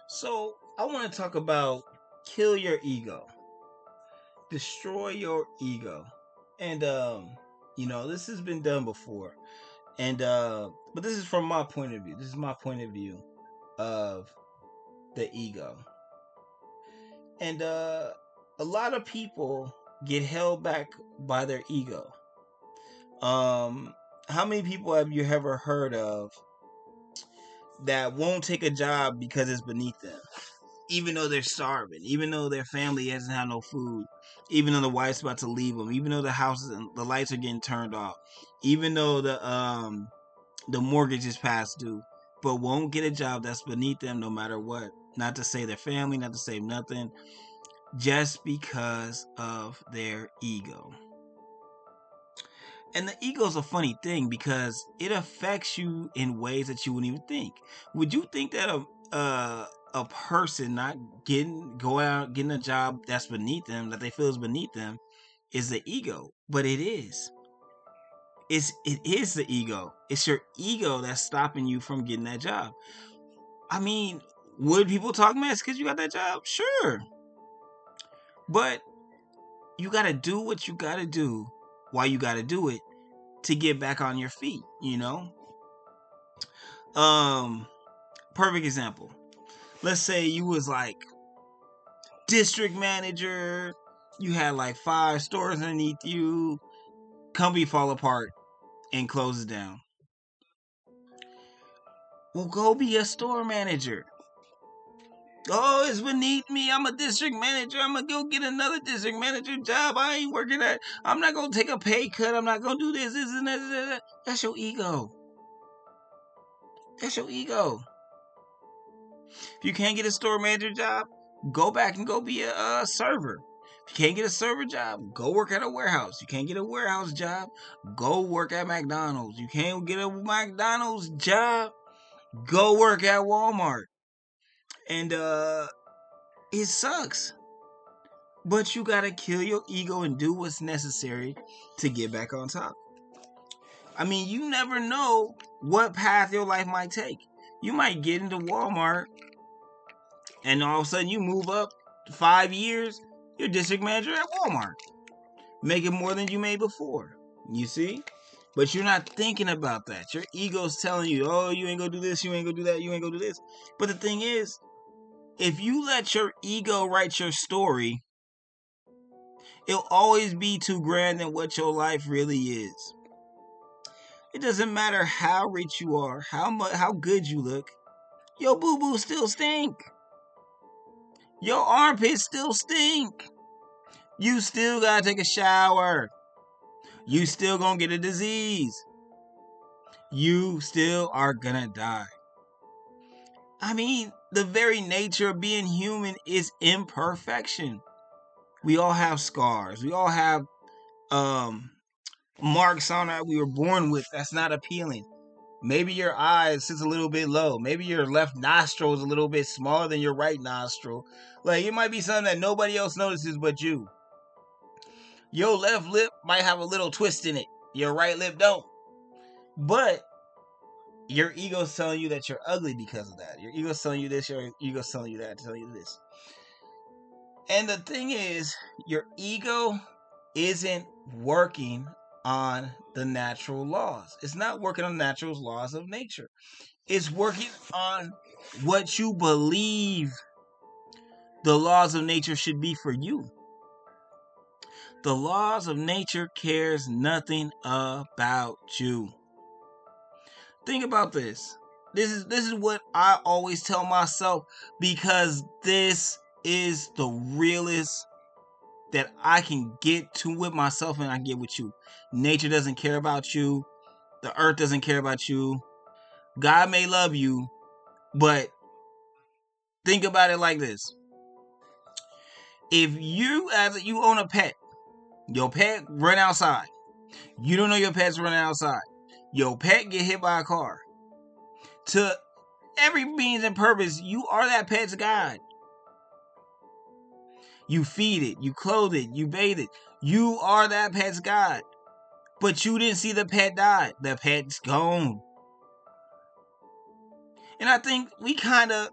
So I want to talk about kill your ego, destroy your ego, and this has been done before, and but this is from my point of view. This is my point of view of the ego, and a lot of people get held back by their ego. Um, how many people have you ever heard of that won't take a job because it's beneath them? Even though they're starving, even though their family hasn't had no food, even though the wife's about to leave them, even though the houses and the lights are getting turned off, even though the mortgage is past due, but won't get a job that's beneath them no matter what. Not to say their family, not to say nothing, just because of their ego. And the ego is a funny thing because it affects you in ways that you wouldn't even think. Would you think that a person not going out getting a job that's beneath them, that they feel is beneath them, is the ego? But it is. It is the ego. It's your ego that's stopping you from getting that job. I mean, would people talk mess because you got that job? Sure, but you got to do what you got to do while you got to do it to get back on your feet. Um, Perfect example. Let's say you was like district manager, you had like 5 stores underneath you, company fall apart and closes down. Well, go be a store manager. Oh, it's beneath me. I'm a district manager. I'm gonna go get another district manager job. I ain't working at. I'm not gonna take a pay cut. I'm not gonna do this and that. That's your ego. That's your ego. If you can't get a store manager job, go back and go be a server. If you can't get a server job, go work at a warehouse. You can't get a warehouse job, go work at McDonald's. You can't get a McDonald's job, go work at Walmart. And it sucks. But you gotta kill your ego and do what's necessary to get back on top. I mean, you never know what path your life might take. You might get into Walmart and all of a sudden you move up 5 years, you're district manager at Walmart, making more than you made before. You see? But you're not thinking about that. Your ego's telling you, oh, you ain't gonna do this, you ain't gonna do that, you ain't gonna do this. But the thing is, if you let your ego write your story, it'll always be too grand than what your life really is. It doesn't matter how rich you are, how good you look, your boo-boo still stink. Your armpits still stink. You still gotta take a shower. You still gonna get a disease. You still are gonna die. I mean, the very nature of being human is imperfection. We all have scars. We all have um marks on that we were born with that's not appealing. Maybe your eye sits a little bit low. Maybe your left nostril is a little bit smaller than your right nostril. Like, it might be something that nobody else notices but you. Your left lip might have a little twist in it. Your right lip don't. But your ego's telling you that you're ugly because of that. Your ego's telling you this, your ego's telling you that, telling you this. And the thing is, your ego isn't working on the natural laws. It's not working on natural laws of nature. It's working on what you believe the laws of nature should be for you. The laws of nature cares nothing about you. Think about this. This is what I always tell myself, because this is the realest that I can get to with myself and I get with you. Nature doesn't care about you. The earth doesn't care about you. God may love you, but think about it like this. If you own a pet, your pet run outside. You don't know your pet's running outside. Your pet get hit by a car. To every means and purpose, you are that pet's God. You feed it, you clothe it, you bathe it. You are that pet's God. But you didn't see the pet die. The pet's gone. And I think we kind of,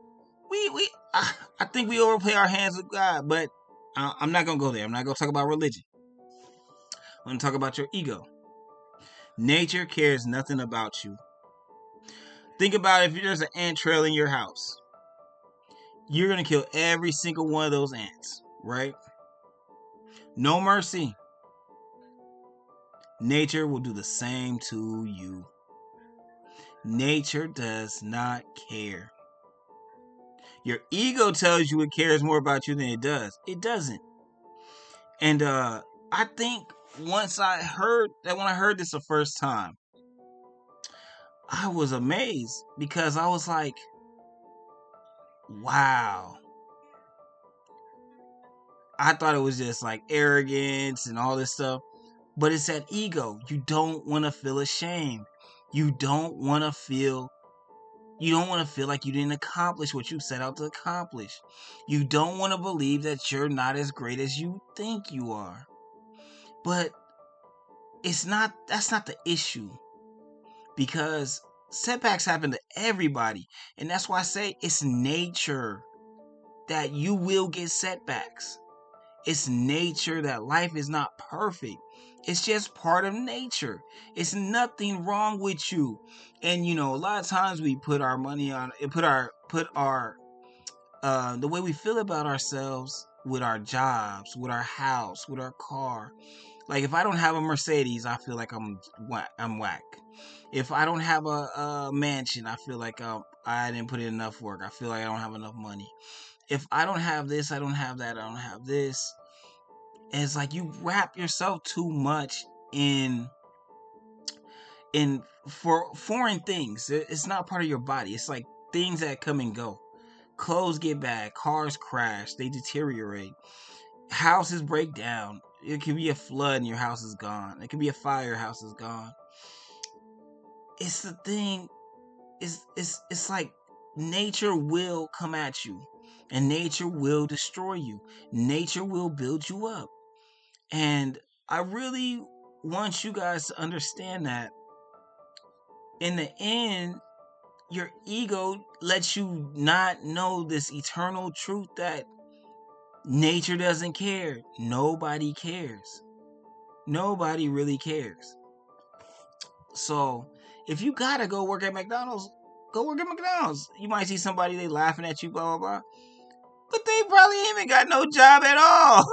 I think we overplay our hands with God, but I'm not gonna go there. I'm not gonna talk about religion. I'm gonna talk about your ego. Nature cares nothing about you. Think about if there's an ant trail in your house. You're gonna kill every single one of those ants, right? No mercy. Nature will do the same to you. Nature does not care. Your ego tells you it cares more about you than it does. It doesn't. And I think once I heard that, when I heard this the first time, I was amazed because I was like, wow. I thought it was just like arrogance and all this stuff, but it's that ego. You don't want to feel ashamed. You don't want to feel like you didn't accomplish what you set out to accomplish. You don't want to believe that you're not as great as you think you are. But that's not the issue, because setbacks happen to everybody. And that's why I say it's nature that you will get setbacks. It's nature that life is not perfect. It's just part of nature. It's nothing wrong with you. And a lot of times we put our money on it, put our the way we feel about ourselves with our jobs, with our house, with our car. Like if I don't have a Mercedes, I feel like I'm whack. If I don't have a mansion, I feel like I didn't put in enough work. I feel like I don't have enough money. If I don't have this, I don't have that, I don't have this. And it's like you wrap yourself too much in for foreign things. It's not part of your body. It's like things that come and go. Clothes get bad, cars crash, they deteriorate, houses break down. It could be a flood and your house is gone. It could be a fire, your house is gone. It's the thing. It's like nature will come at you, and nature will destroy you. Nature will build you up. And I really want you guys to understand that in the end, your ego lets you not know this eternal truth that nature doesn't care. Nobody cares. Nobody really cares. So if you gotta go work at McDonald's, go work at McDonald's. You might see somebody, they laughing at you, blah, blah, blah. But they probably ain't even got no job at all.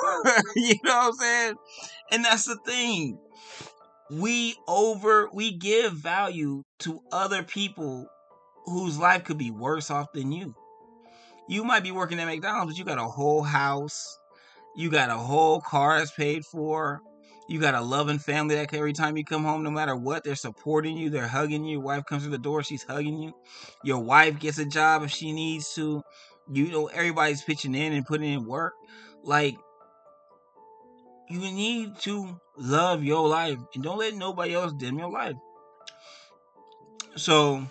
You know what I'm saying? And that's the thing. We give value to other people whose life could be worse off than you. You might be working at McDonald's, but you got a whole house. You got a whole car that's paid for. You got a loving family that every time you come home, no matter what, they're supporting you. They're hugging you. Your wife comes through the door, she's hugging you. Your wife gets a job if she needs to. Everybody's pitching in and putting in work. Like, you need to love your life and don't let nobody else dim your life. So,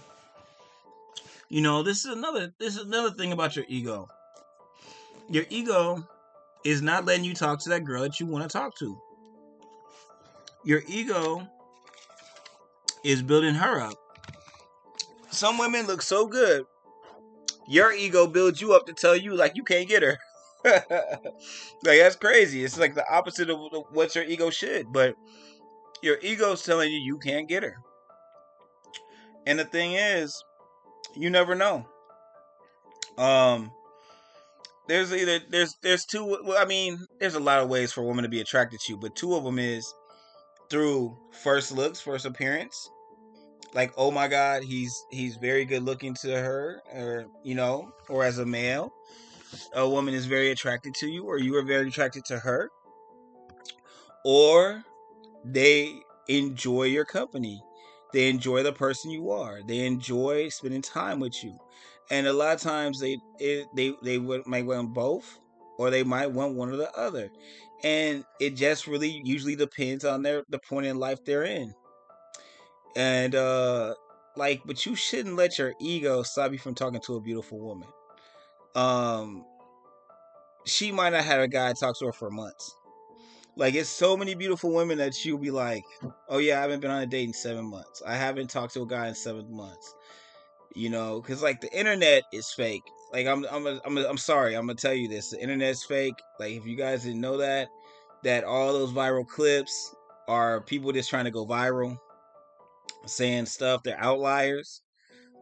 this is another thing about your ego. Your ego is not letting you talk to that girl that you want to talk to. Your ego is building her up. Some women look so good. Your ego builds you up to tell you like you can't get her. Like, that's crazy. It's like the opposite of what your ego should. But your ego's telling you can't get her. And the thing is, you never know. There's two. Well, I mean, there's a lot of ways for a woman to be attracted to you, but two of them is through first looks, first appearance. Like, oh my God, he's very good looking to her, or as a male, a woman is very attracted to you, or you are very attracted to her, or they enjoy your company, they enjoy the person you are, they enjoy spending time with you, and a lot of times they might want both, or they might want one or the other, and it just really usually depends on the point in life they're in. And but you shouldn't let your ego stop you from talking to a beautiful woman. She might not have a guy talk to her for months. Like, it's so many beautiful women that you'll be like, oh yeah, I haven't been on a date in 7 months. I haven't talked to a guy in 7 months. Because like the internet is fake. Like I'm sorry. I'm gonna tell you this. The internet's fake. Like if you guys didn't know that all those viral clips are people just trying to go viral, saying stuff. They're outliers.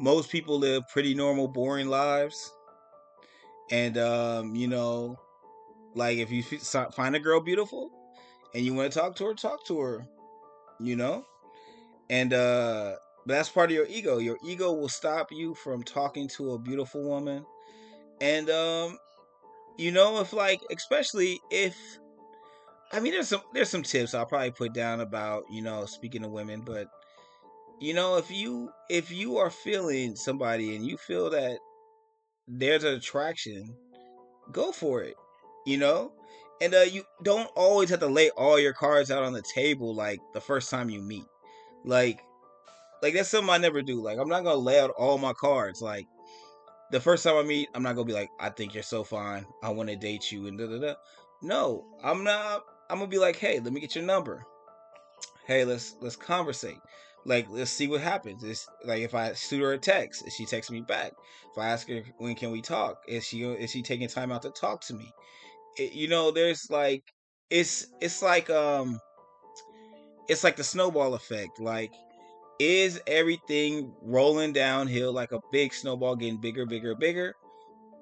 Most people live pretty normal, boring lives. And like if you find a girl beautiful and you want to talk to her. You know, and but that's part of your ego. Your ego will stop you from talking to a beautiful woman. And if like, especially if, I mean, there's some tips I'll probably put down about speaking to women. But if you are feeling somebody and you feel that there's an attraction, go for it. you know and you don't always have to lay all your cards out on the table like the first time you meet. Like like that's something I never do. Like I'm not gonna lay out all my cards. Like the first time I meet, I'm not gonna be like, I think you're so fine, I want to date you, and da da da. No, I'm not. I'm gonna be like, hey, let me get your number. Hey, let's conversate. Like let's see what happens. It's like if I shoot her a text, is she texting me back? If I ask her when can we talk, is she taking time out to talk to me? There's like it's like it's like the snowball effect. Like, is everything rolling downhill like a big snowball getting bigger, bigger, bigger?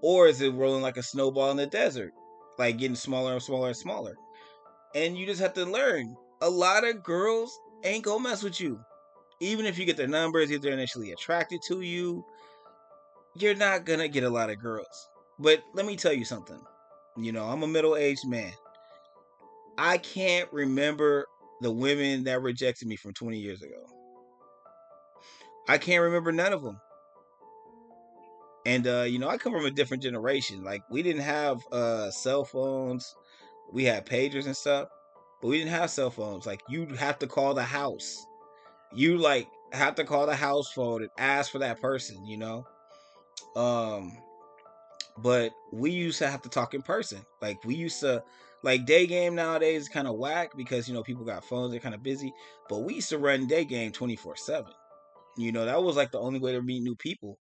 Or is it rolling like a snowball in the desert, like getting smaller and smaller and smaller? And you just have to learn. A lot of girls ain't gonna mess with you. Even if you get their numbers, if they're initially attracted to you, you're not gonna get a lot of girls. But let me tell you something. I'm a middle-aged man. I can't remember the women that rejected me from 20 years ago. I can't remember none of them. And I come from a different generation. Like we didn't have cell phones. We had pagers and stuff, but we didn't have cell phones. Like you have to call the house. You like have to call the house phone and ask for that person. Um but we used to have to talk in person. Like we used to, like, day game nowadays is kind of whack because people got phones, they're kind of busy, but we used to run day game 24/7. That was like the only way to meet new people.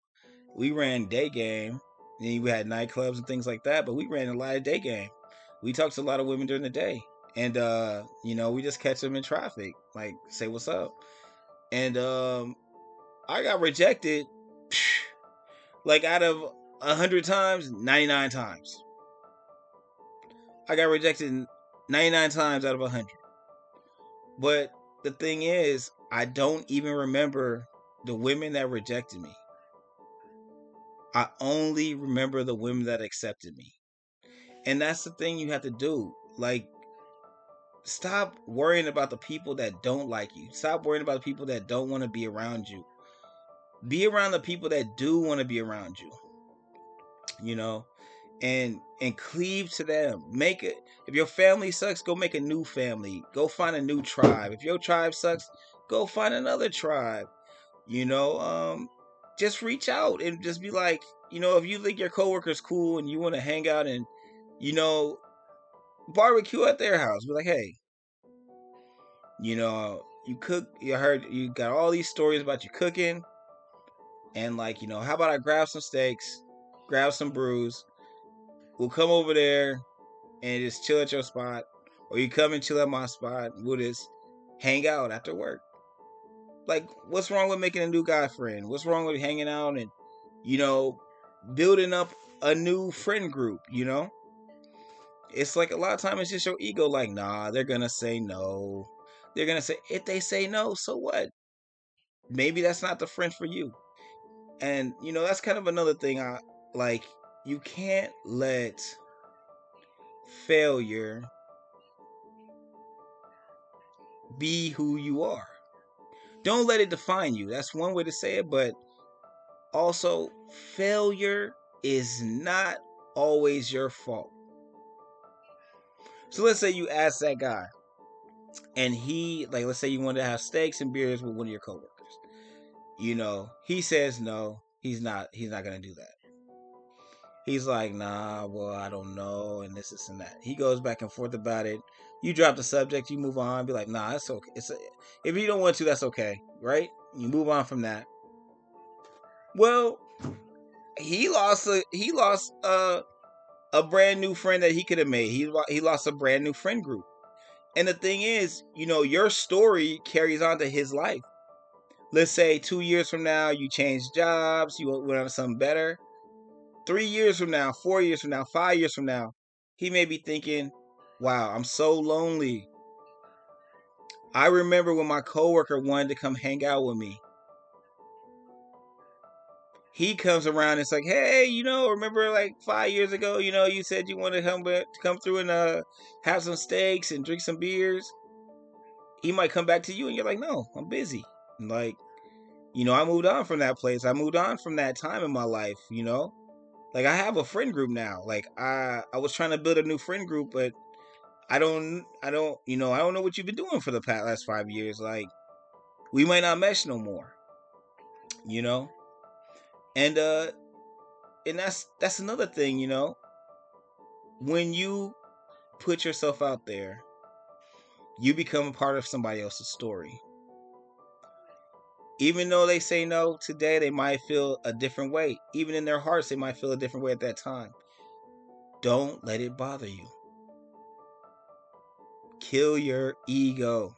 We ran day game. And we had nightclubs and things like that, but we ran a lot of day game. We talked to a lot of women during the day. And we just catch them in traffic, like say what's up. And I got rejected like out of 100 times, 99 times. I got rejected 99 times out of 100. But the thing is, I don't even remember the women that rejected me. I only remember the women that accepted me. And that's the thing you have to do. Like, stop worrying about the people that don't like you. Stop worrying about the people that don't want to be around you. Be around the people that do want to be around you. And cleave to them. Make it. If your family sucks, go make a new family. Go find a new tribe. If your tribe sucks, go find another tribe. Just reach out and just be like, if you think your coworker's cool and you want to hang out and barbecue at their house, be like, hey, you cook. You heard you got all these stories about you cooking, and like, how about I grab some steaks, grab some brews. We'll come over there and just chill at your spot, or you come and chill at my spot. We'll just hang out after work. Like, what's wrong with making a new guy friend? What's wrong with hanging out and building up a new friend group? It's like a lot of times it's just your ego. Like, nah, they're gonna say no. They're gonna say, if they say no, so what? Maybe that's not the friend for you. And that's kind of another thing. I like, you can't let failure be who you are. Don't let it define you. That's one way to say it, but also failure is not always your fault. So let's say you ask that guy and he, like, let's say you wanted to have steaks and beers with one of your coworkers. He says no, he's not gonna do that. He's like, nah, well, I don't know, and this and that. He goes back and forth about it. You drop the subject, you move on, be like, nah, it's okay. If you don't want to, that's okay, right? You move on from that. Well, he lost a brand new friend that he could have made. He lost a brand new friend group. And the thing is, your story carries on to his life. Let's say 2 years from now, you change jobs, you went on something better. 3 years from now, 4 years from now, 5 years from now, he may be thinking, wow, I'm so lonely. I remember when my coworker wanted to come hang out with me. He comes around and it's like, hey, remember like 5 years ago, you said you wanted to come through and have some steaks and drink some beers. He might come back to you and you're like, no, I'm busy. And like, I moved on from that place. I moved on from that time in my life, Like I have a friend group now. Like I was trying to build a new friend group, but I don't know what you've been doing for the last 5 years. Like we might not mesh no more, you know? And that's another thing, when you put yourself out there, you become a part of somebody else's story. Even though they say no today, they might feel a different way. Even in their hearts, they might feel a different way at that time. Don't let it bother you. Kill your ego.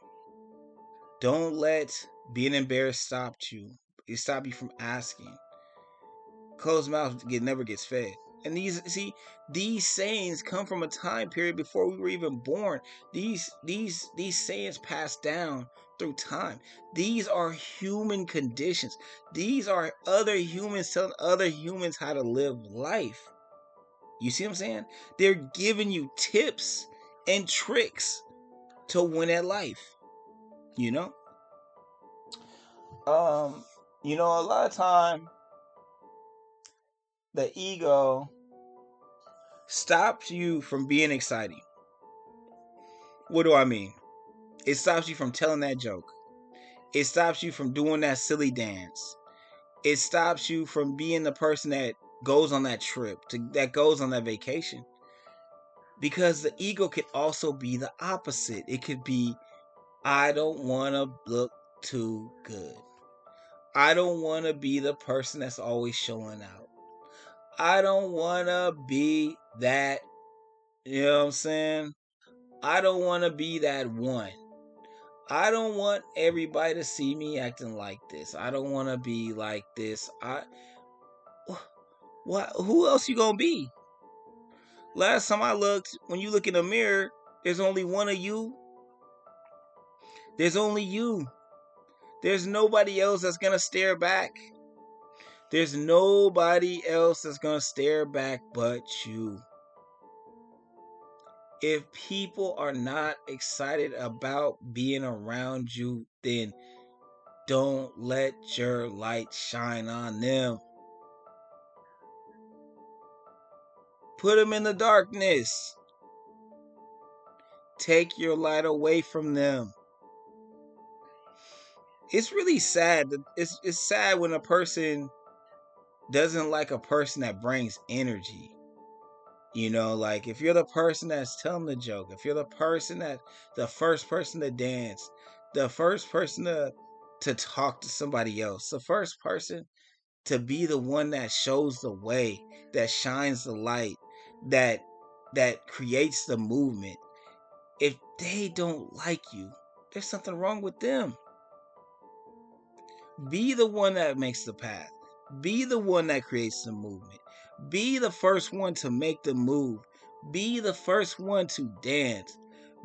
Don't let being embarrassed stop you. It stop you from asking. Closed mouth never gets fed. And these sayings come from a time period before we were even born. These sayings passed down through time. These are human conditions. These are other humans telling other humans how to live life. You see what I'm saying? They're giving you tips and tricks to win at life. A lot of time the ego stops you from being exciting. What do I mean? It stops you from telling that joke. It stops you from doing that silly dance. It stops you from being the person that goes on that trip, that goes on that vacation. Because the ego could also be the opposite. It could be, I don't want to look too good. I don't want to be the person that's always showing out. I don't want to be that, you know what I'm saying? I don't want to be that one. I don't want everybody to see me acting like this. I don't want to be like this. Who else you gonna be? Last time I looked, when you look in the mirror, there's only one of you. There's only you. There's nobody else that's gonna stare back. There's nobody else that's gonna stare back but you. If people are not excited about being around you, then don't let your light shine on them. Put them in the darkness. Take your light away from them. It's really sad. It's sad when a person doesn't like a person that brings energy. Like if you're the person that's telling the joke, if you're the first person to dance, the first person to talk to somebody else, the first person to be the one that shows the way, that shines the light, that creates the movement. If they don't like you, there's something wrong with them. Be the one that makes the path. Be the one that creates the movement. Be the first one to make the move. Be the first one to dance.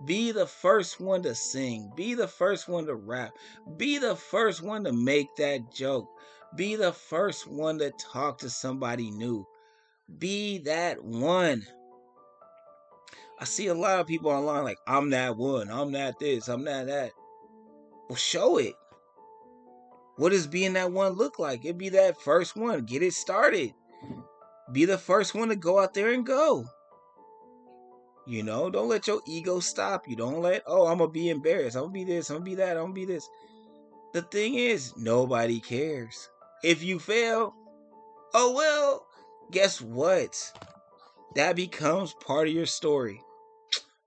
Be the first one to sing. Be the first one to rap. Be the first one to make that joke. Be the first one to talk to somebody new. Be that one. I see a lot of people online like, I'm that one. I'm that this. I'm that. Well, show it. What does being that one look like? It'd be that first one. Get it started. Be the first one to go out there and go. Don't let your ego stop you. Don't let, I'm going to be embarrassed. I'm going to be this. I'm going to be that. I'm going to be this. The thing is, nobody cares. If you fail, oh well, guess what? That becomes part of your story.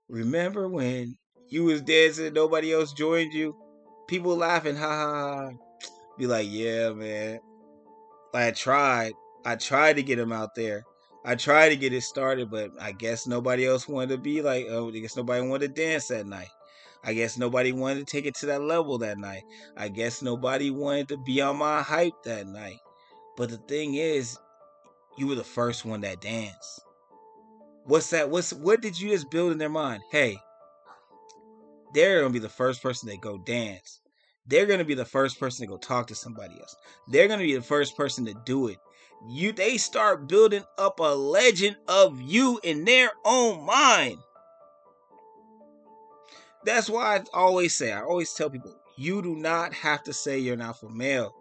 Remember when you was dancing and nobody else joined you? People laughing, ha ha ha. Be like, yeah, man. I tried. I tried to get him out there. I tried to get it started, but I guess nobody else wanted to be like, oh, I guess nobody wanted to dance that night. I guess nobody wanted to take it to that level that night. I guess nobody wanted to be on my hype that night. But the thing is, you were the first one that danced. What's that? What did you just build in their mind? Hey, they're gonna be the first person that go dance. They're gonna be the first person to go talk to somebody else. They're gonna be the first person to do it. They start building up a legend of you in their own mind. That's why I always tell people, you do not have to say you're an alpha male.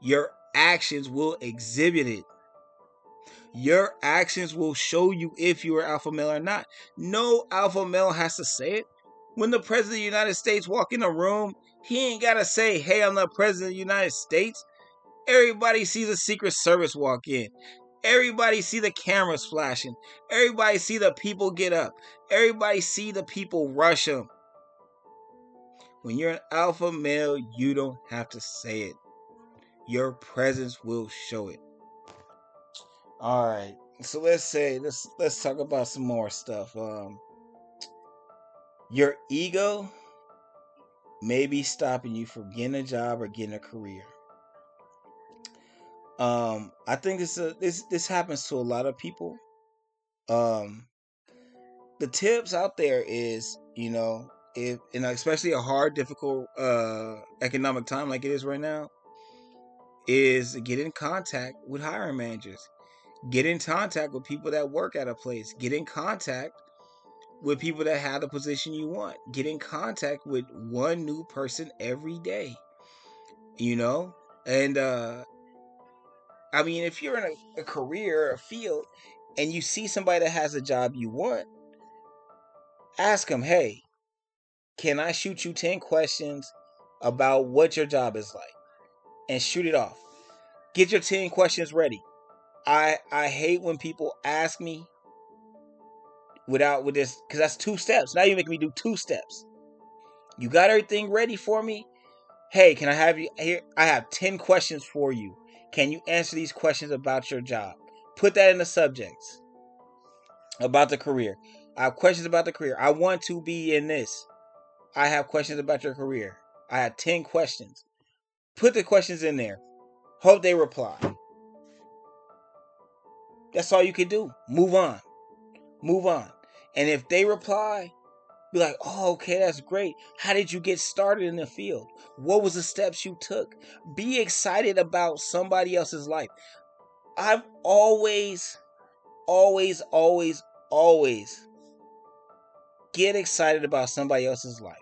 Your actions will exhibit it. Your actions will show you if you are alpha male or not. No alpha male has to say it. When the president of the United States walk in a room, he ain't gotta say, "Hey, I'm the president of the United States." Everybody sees a Secret Service walk in. Everybody see the cameras flashing. Everybody see the people get up. Everybody see the people rush them. When you're an alpha male, you don't have to say it. Your presence will show it. All right. So let's talk about some more stuff. Your ego may be stopping you from getting a job or getting a career. I think this happens to a lot of people. Um, the tips out there is, if in especially a hard, difficult economic time like it is right now, is get in contact with hiring managers. Get in contact with people that work at a place. Get in contact with people that have the position you want. Get in contact with one new person every day. And I mean, if you're in a career or a field and you see somebody that has a job you want, ask them, hey, can I shoot you 10 questions about what your job is like? And shoot it off. Get your 10 questions ready. I hate when people ask me with this, because that's 2 steps. Now you're making me do 2 steps. You got everything ready for me? Hey, can I have you here? I have 10 questions for you. Can you answer these questions about your job? Put that in the subjects about the career. I have questions about the career. I want to be in this. I have questions about your career. I have 10 questions. Put the questions in there. Hope they reply. That's all you can do. Move on. Move on. And if they reply, be like, oh, okay, that's great. How did you get started in the field? What was the steps you took? Be excited about somebody else's life. I've always, always, always, always get excited about somebody else's life.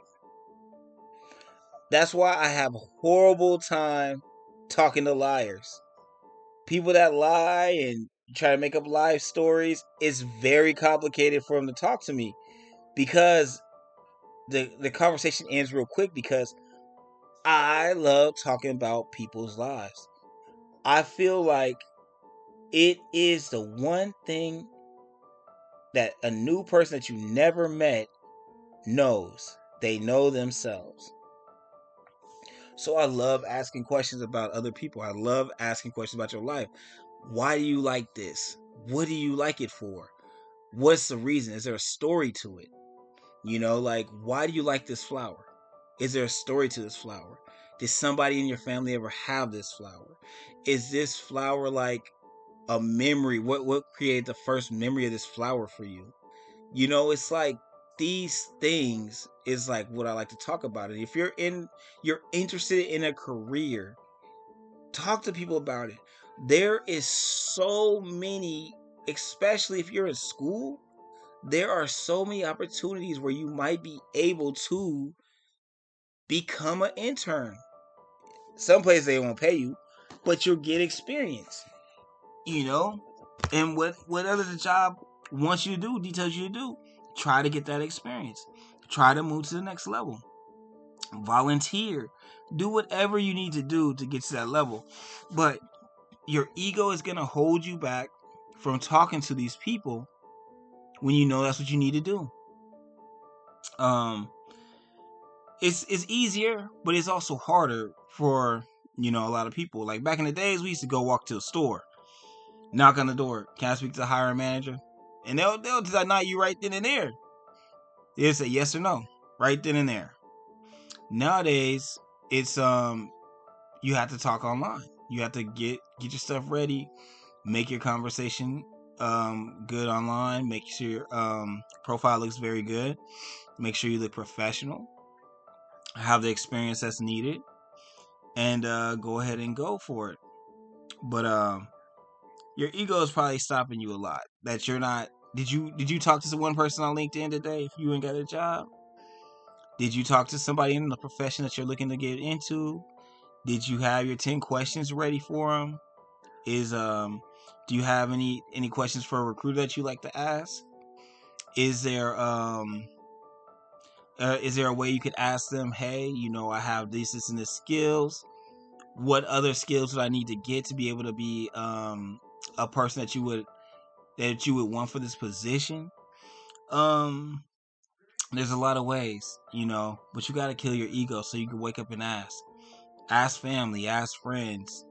That's why I have a horrible time talking to liars. People that lie and try to make up life stories, it's very complicated for them to talk to me, because the conversation ends real quick, because I love talking about people's lives. I feel like it is the one thing that a new person that you never met knows. They know themselves. So I love asking questions about other people. I love asking questions about your life. Why do you like this? What do you like it for? What's the reason? Is there a story to it? Like, why do you like this flower? Is there a story to this flower? Did somebody in your family ever have this flower? Is this flower like a memory? What created the first memory of this flower for you? It's like these things is like what I like to talk about. And if you're interested in a career, talk to people about it. There is so many, especially if you're in school, there are so many opportunities where you might be able to become an intern. Some places they won't pay you, but you'll get experience. And what other the job wants you to do, details you to do, try to get that experience. Try to move to the next level. Volunteer. Do whatever you need to do to get to that level. But your ego is gonna hold you back from talking to these people when you know that's what you need to do. It's easier, but it's also harder for a lot of people. Like back in the days, we used to go walk to a store. Knock on the door. Can I speak to the hiring manager? And they'll deny you right then and there. They'll say yes or no, right then and there. Nowadays, it's you have to talk online. You have to get your stuff ready, make your conversation good online, make sure your profile looks very good, make sure you look professional, have the experience that's needed, and go ahead and go for it. But your ego is probably stopping you a lot. That you're not. Did you talk to one person on LinkedIn today? If you ain't got a job, did you talk to somebody in the profession that you're looking to get into? Did you have your 10 questions ready for them? Do you have any questions for a recruiter that you like to ask? Is there a way you could ask them, hey, I have this and this skills. What other skills would I need to get to be able to be a person that you would want for this position? There's a lot of ways, but you got to kill your ego so you can wake up and ask family, ask friends.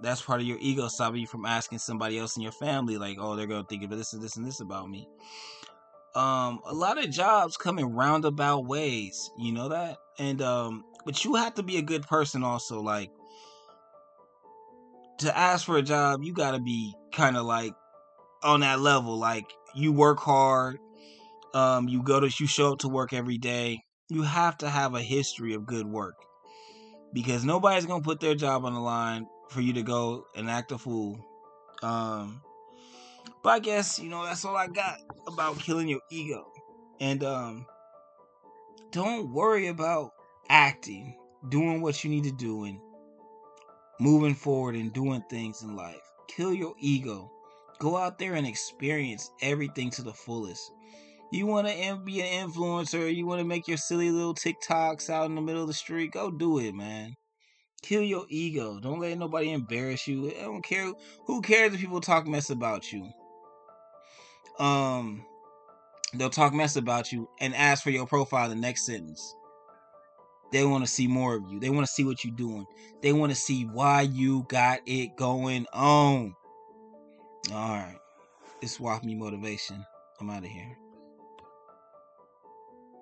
That's part of your ego stopping you from asking somebody else in your family, like, oh, they're gonna think of this and this and this about me. A lot of jobs come in roundabout ways, you know that? And but you have to be a good person also. Like, to ask for a job, you gotta be kind of like on that level. Like, you work hard, you show up to work every day. You have to have a history of good work, because nobody's gonna put their job on the line for you to go and act a fool. But I guess, that's all I got about killing your ego. And don't worry about acting, doing what you need to do, and moving forward and doing things in life. Kill your ego. Go out there and experience everything to the fullest. You want to be an influencer, you want to make your silly little TikToks out in the middle of the street, go do it, man. Kill your ego. Don't let nobody embarrass you. I don't care. Who cares if people talk mess about you? They'll talk mess about you and ask for your profile in the next sentence. They want to see more of you. They want to see what you're doing. They want to see why you got it going on. All right. It's Walk Me Motivation. I'm out of here.